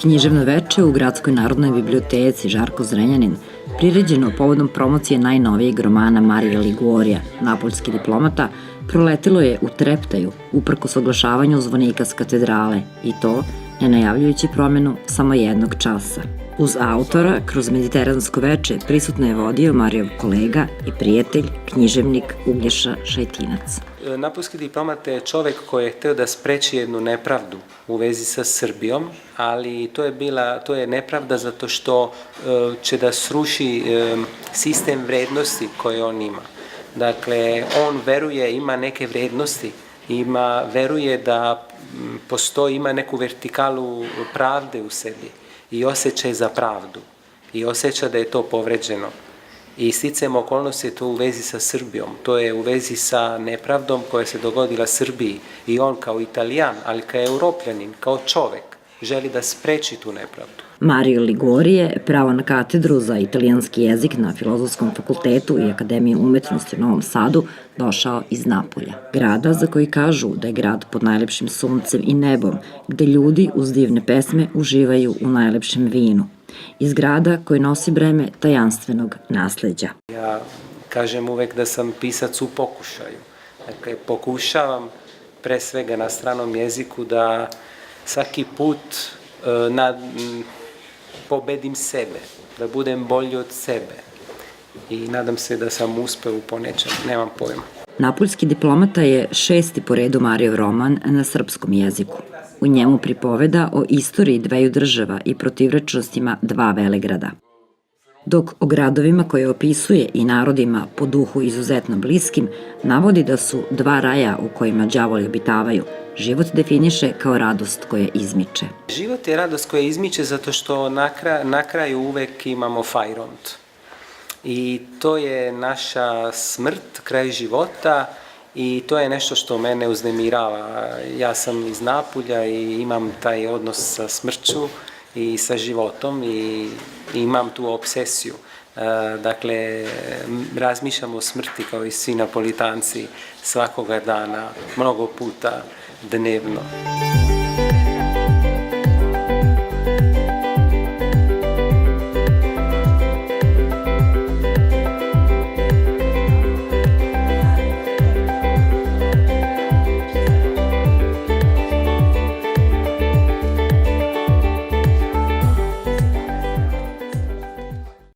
Književno veče u Gradskoj narodnoj biblioteci Žarko Zrenjanin, priređeno povodom promocije najnovijeg romana Marija Ligorija, Napoljski diplomata, proletilo je u treptaju, uprkos oglašavanju zvonika s katedrale, i to ne najavljujući promenu samo jednog časa. Uz autora, kroz mediteransko veče, prisutno je vodio Marijov kolega i prijatelj, književnik Uglješa Šajtinac. Napoljski diplomat je čovek koji je hteo da spreči jednu nepravdu u vezi sa Srbijom, ali to je nepravda zato što će da sruši sistem vrednosti koje on ima. Dakle, on veruje, ima neke vrednosti, veruje da ima neku vertikalu pravde u sebi i osjećaj za pravdu i osjeća da je to povređeno. I sticajem okolnosti je to u vezi sa Srbijom, to je u vezi sa nepravdom koja se dogodila Srbiji i on kao Italijan, ali kao Europljanin, kao čovek, želi da spreči tu nepravdu. Mario Ligorije, pravo na katedru za italijanski jezik na Filozofskom fakultetu i Akademiji umetnosti u Novom Sadu, došao iz Napolja. Grada za koji kažu da je grad pod najlepšim suncem i nebom, gde ljudi uz divne pesme uživaju u najlepšem vinu. Iz grada koji nosi breme tajanstvenog nasleđa. Ja kažem uvek da sam pisac u pokušaju. Dakle, pokušavam pre svega na stranom jeziku da svaki put pobedim sebe, da budem bolji od sebe i nadam se da sam uspeo u ponečem, nemam pojma. Napoljski diplomata je 6. po redu Marijov roman na srpskom jeziku. U njemu pripoveda o istoriji dveju država i protivrečnostima dva velegrada. Dok o gradovima koje opisuje i narodima po duhu izuzetno bliskim, navodi da su dva raja u kojima đavoli obitavaju, život definiše kao radost koja izmiče. Život je radost koja izmiče zato što na kraju uvek imamo fajront. I to je naša smrt, kraj života, i to je nešto što mene uznemirava. Ja sam iz Napulja i imam taj odnos sa smrću i sa životom i imam tu obsesiju. Dakle, razmišljam o smrti kao i svi Napolitanci svakoga dana, mnogo puta dnevno.